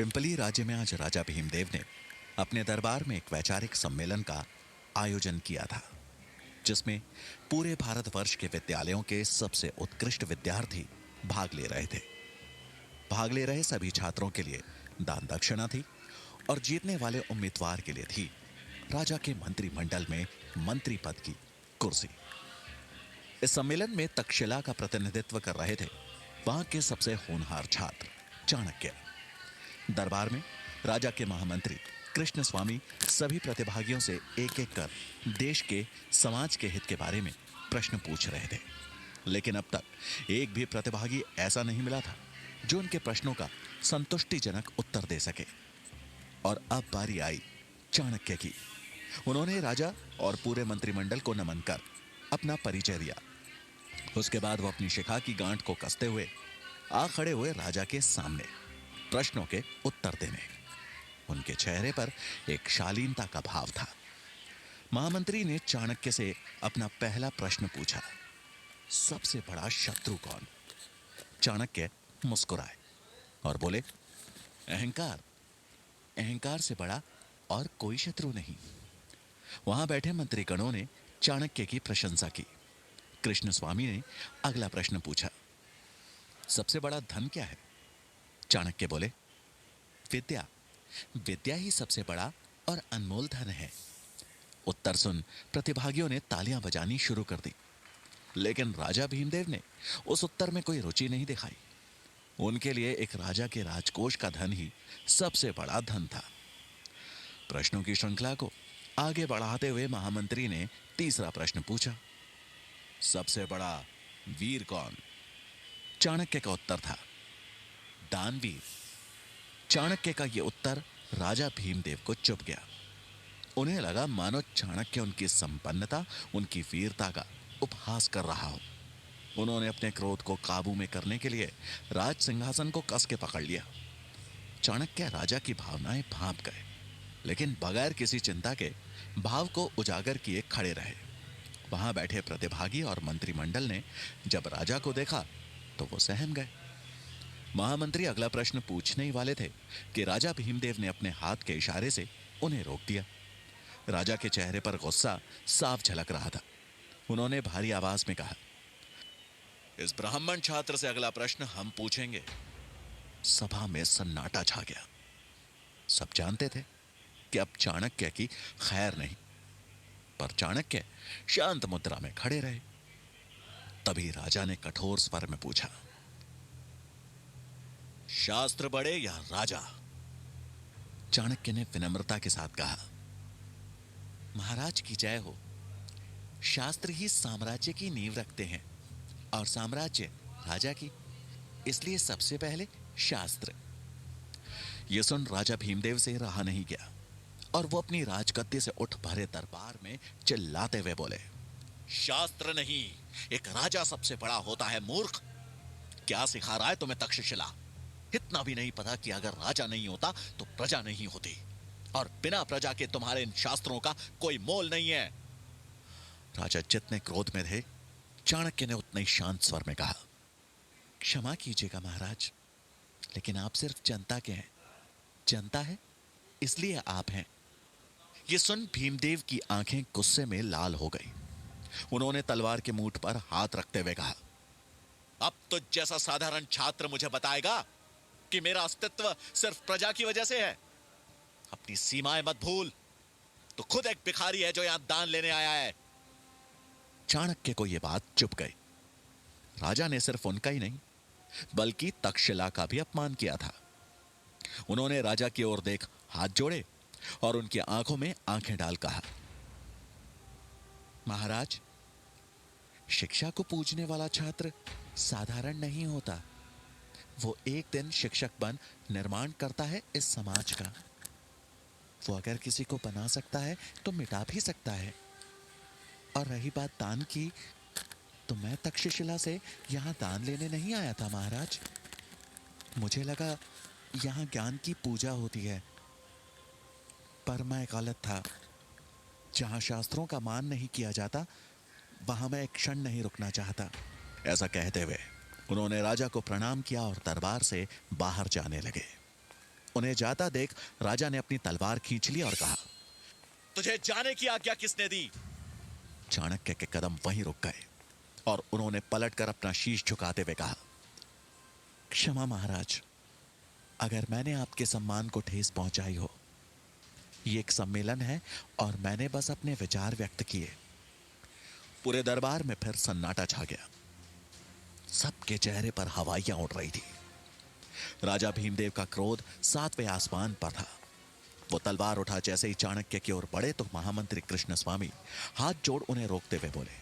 Pimply राज्य में आज राजा भीमदेव ने अपने दरबार में एक वैचारिक सम्मेलन का आयोजन किया था, जिसमें पूरे भारतवर्ष के विद्यालयों के सबसे उत्कृष्ट विद्यार्थी भाग ले रहे थे। भाग ले रहे सभी छात्रों के लिए दान दक्षिणा थी और जीतने वाले उम्मीदवार के लिए थी राजा के मंत्रिमंडल में मंत्री पद की कुर्सी। इस सम्मेलन में तक्षशिला का प्रतिनिधित्व कर रहे थे वहां के सबसे होनहार छात्र चाणक्य। दरबार में राजा के महामंत्री कृष्ण स्वामी सभी प्रतिभागियों से एक एक कर देश के समाज के हित के बारे में प्रश्न पूछ रहे थे, लेकिन अब तक एक भी प्रतिभागी ऐसा नहीं मिला था जो उनके प्रश्नों का संतुष्टिजनक उत्तर दे सके। और अब बारी आई चाणक्य की। उन्होंने राजा और पूरे मंत्रिमंडल को नमन कर अपना परिचय दिया। उसके बाद वो अपनी शिखा की गांठ को कसते हुए आ खड़े हुए राजा के सामने प्रश्नों के उत्तर देने। उनके चेहरे पर एक शालीनता का भाव था। महामंत्री ने चाणक्य से अपना पहला प्रश्न पूछा, सबसे बड़ा शत्रु कौन? चाणक्य मुस्कुराए और बोले, अहंकार। अहंकार से बड़ा और कोई शत्रु नहीं। वहां बैठे मंत्रीगणों ने चाणक्य की प्रशंसा की। कृष्ण स्वामी ने अगला प्रश्न पूछा, सबसे बड़ा धन क्या है? चाणक्य बोले, विद्या। विद्या ही सबसे बड़ा और अनमोल धन है। उत्तर सुन प्रतिभागियों ने तालियां बजानी शुरू कर दी, लेकिन राजा भीमदेव ने उस उत्तर में कोई रुचि नहीं दिखाई। उनके लिए एक राजा के राजकोष का धन ही सबसे बड़ा धन था। प्रश्नों की श्रृंखला को आगे बढ़ाते हुए महामंत्री ने तीसरा प्रश्न पूछा, सबसे बड़ा वीर कौन? चाणक्य का उत्तर था, दानवीर। चाणक्य का यह उत्तर राजा भीमदेव को चुभ गया। उन्हें लगा मानो चाणक्य उनकी संपन्नता, उनकी वीरता का उपहास कर रहा हो। उन्होंने अपने क्रोध को काबू में करने के लिए राज सिंहासन को कस के पकड़ लिया। चाणक्य राजा की भावनाएं भांप गए, लेकिन बगैर किसी चिंता के भाव को उजागर किए खड़े रहे। वहां बैठे प्रतिभागी और मंत्रिमंडल ने जब राजा को देखा तो वो सहम गए। महामंत्री अगला प्रश्न पूछने ही वाले थे कि राजा भीमदेव ने अपने हाथ के इशारे से उन्हें रोक दिया। राजा के चेहरे पर गुस्सा साफ झलक रहा था। उन्होंने भारी आवाज में कहा, इस ब्राह्मण छात्र से अगला प्रश्न हम पूछेंगे। सभा में सन्नाटा छा गया। सब जानते थे कि अब चाणक्य की खैर नहीं, पर चाणक्य शांत मुद्रा में खड़े रहे। तभी राजा ने कठोर स्वर में पूछा, शास्त्र बड़े या राजा? चाणक्य ने विनम्रता के साथ कहा, महाराज की जय हो। शास्त्र ही साम्राज्य की नींव रखते हैं और साम्राज्य राजा की, इसलिए सबसे पहले शास्त्र। यह सुन राजा भीमदेव से रहा नहीं गया और वो अपनी राजगद्दी से उठ भरे दरबार में चिल्लाते हुए बोले, शास्त्र नहीं, एक राजा सबसे बड़ा होता है, मूर्ख। क्या सिखा रहा है तुम्हें तक्षशिला? इतना भी नहीं पता कि अगर राजा नहीं होता तो प्रजा नहीं होती, और बिना प्रजा के तुम्हारे इन शास्त्रों का कोई मोल नहीं है। राजा जितने क्रोध में थे, चाणक्य ने उतने ही शांत स्वर में कहा, क्षमा कीजिएगा महाराज, लेकिन आप सिर्फ जनता के हैं। जनता है इसलिए आप हैं। यह सुन भीमदेव की आंखें गुस्से में लाल हो गई। उन्होंने तलवार के मूठ पर हाथ रखते हुए कहा, अब तो जैसा साधारण छात्र मुझे बताएगा कि मेरा अस्तित्व सिर्फ प्रजा की वजह से है। अपनी सीमाएं मत भूल, तो खुद एक भिखारी है जो यहां दान लेने आया है। चाणक्य को यह बात चुभ गई। राजा ने सिर्फ उनका ही नहीं बल्कि तक्षशिला का भी अपमान किया था। उन्होंने राजा की ओर देख हाथ जोड़े और उनकी आंखों में आंखें डाल कहा, महाराज, शिक्षा को पूजने वाला छात्र साधारण नहीं होता। वो एक दिन शिक्षक बन निर्माण करता है इस समाज का। वो अगर किसी को बना सकता है तो मिटा भी सकता है। और रही बात दान की, तो मैं तक्षशिला से यहां दान लेने नहीं आया था महाराज। मुझे लगा यहां ज्ञान की पूजा होती है, पर मैं गलत था। जहां शास्त्रों का मान नहीं किया जाता, वहां मैं एक क्षण नहीं रुकना चाहता। ऐसा कहते हुए उन्होंने राजा को प्रणाम किया और दरबार से बाहर जाने लगे। उन्हें जाता देख राजा ने अपनी तलवार खींच ली और कहा, तुझे जाने की आज्ञा किसने दी? चाणक्य के कदम वहीं रुक गए और उन्होंने पलटकर अपना शीश झुकाते हुए कहा, क्षमा महाराज, अगर मैंने आपके सम्मान को ठेस पहुंचाई हो। ये एक सम्मेलन है और मैंने बस अपने विचार व्यक्त किए। पूरे दरबार में फिर सन्नाटा छा गया। सबके चेहरे पर हवाइयां उड़ रही थी। राजा भीमदेव का क्रोध सातवें आसमान पर था। वो तलवार उठा जैसे ही चाणक्य की ओर बढ़े तो महामंत्री कृष्ण स्वामी हाथ जोड़ उन्हें रोकते हुए बोले,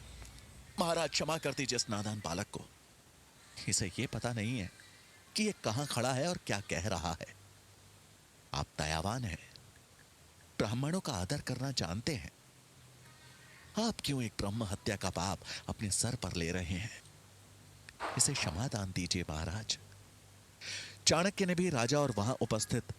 महाराज क्षमा कर दीजिए इस नादान बालक को। इसे ये पता नहीं है कि ये कहां खड़ा है और क्या कह रहा है। आप दयावान हैं, ब्राह्मणों का आदर करना जानते हैं। आप क्यों एक ब्रह्म हत्या का पाप अपने सर पर ले रहे हैं? इसे क्षमा दान दीजिए महाराज। चाणक्य ने भी राजा और वहां उपस्थित